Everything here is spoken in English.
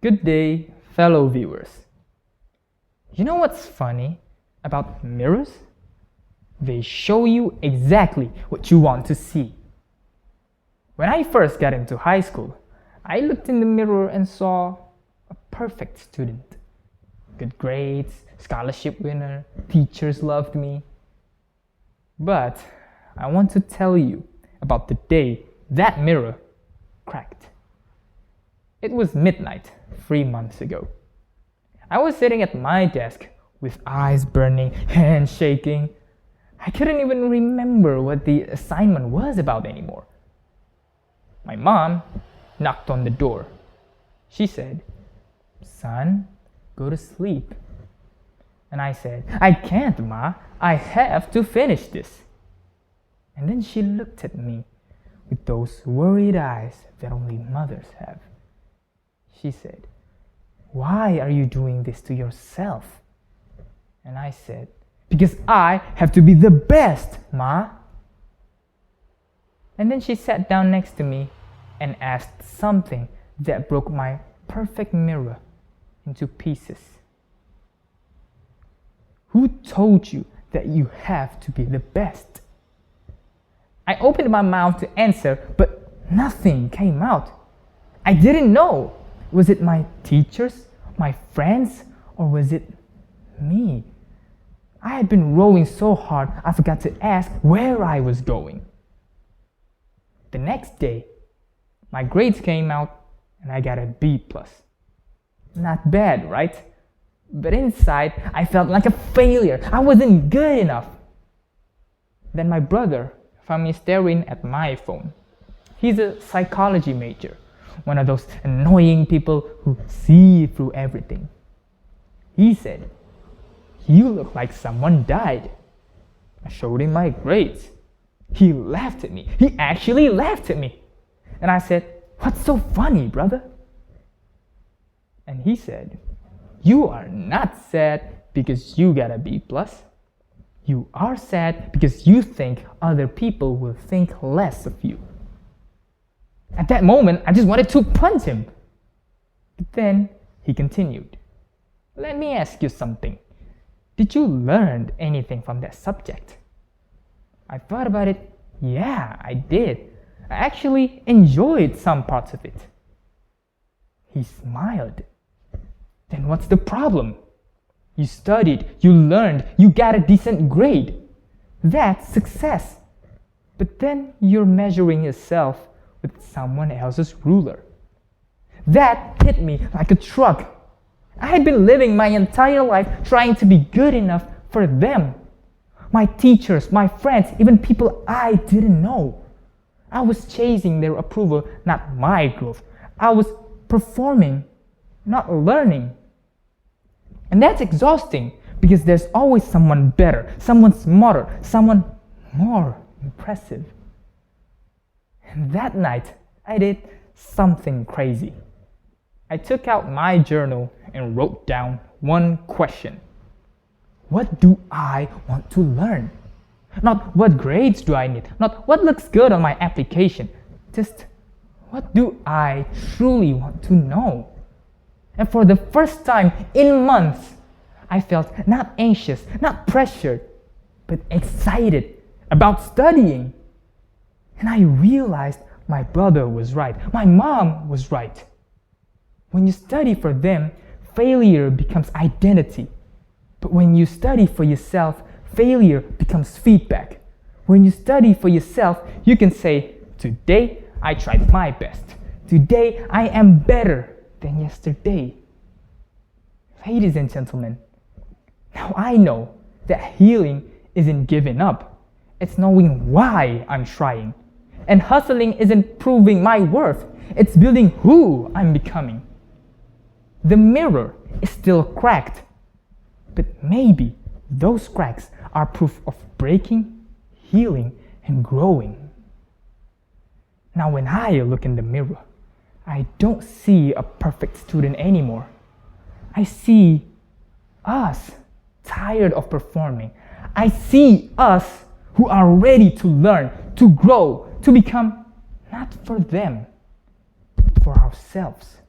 Good day, fellow viewers. You know what's funny about mirrors? They show you exactly what you want to see. When I first got into high school, I looked in the mirror and saw a perfect student. Good grades, scholarship winner, teachers loved me. But I want to tell you about the day that mirror cracked. It was midnight 3 months ago. I was sitting at my desk with eyes burning, hands shaking. I couldn't even remember what the assignment was about anymore. My mom knocked on the door. She said, "Son, go to sleep." And I said, "I can't, Ma. I have to finish this." And then she looked at me with those worried eyes that only mothers have. She said, "Why are you doing this to yourself?" And I said, "Because I have to be the best, Ma." And then she sat down next to me and asked something that broke my perfect mirror into pieces. "Who told you that you have to be the best?" I opened my mouth to answer, but nothing came out. I didn't know. Was it my teachers, my friends, or was it me? I had been rowing so hard I forgot to ask where I was going. The next day, my grades came out and I got a B+. Not bad, right? But inside, I felt like a failure. I wasn't good enough. Then my brother found me staring at my phone. He's a psychology major, one of those annoying people who see through everything. He said, "You look like someone died." I showed him my grades. He laughed at me. He actually laughed at me. And I said, "What's so funny, brother?" And he said, "You are not sad because you got a B+. You are sad because you think other people will think less of you." At that moment, I just wanted to punch him. But then he continued, "Let me ask you something. Did you learn anything from that subject?" I thought about it. Yeah, I did. I actually enjoyed some parts of it. He smiled. "Then what's the problem? You studied, you learned, you got a decent grade. That's success. But then you're measuring yourself with someone else's ruler." That hit me like a truck. I had been living my entire life trying to be good enough for them. My teachers, my friends, even people I didn't know. I was chasing their approval, not my growth. I was performing, not learning. And that's exhausting because there's always someone better, someone smarter, someone more impressive. And that night, I did something crazy. I took out my journal and wrote down one question. What do I want to learn? Not what grades do I need, not what looks good on my application. Just what do I truly want to know? And for the first time in months, I felt not anxious, not pressured, but excited about studying. And I realized my brother was right. My mom was right. When you study for them, failure becomes identity. But when you study for yourself, failure becomes feedback. When you study for yourself, you can say, "Today I tried my best. Today I am better than yesterday." Ladies and gentlemen, now I know that healing isn't giving up. It's knowing why I'm trying. And hustling isn't proving my worth. It's building who I'm becoming. The mirror is still cracked, but maybe those cracks are proof of breaking, healing, and growing. Now when I look in the mirror, I don't see a perfect student anymore. I see us tired of performing. I see us who are ready to learn, to grow, to become not for them, but for ourselves.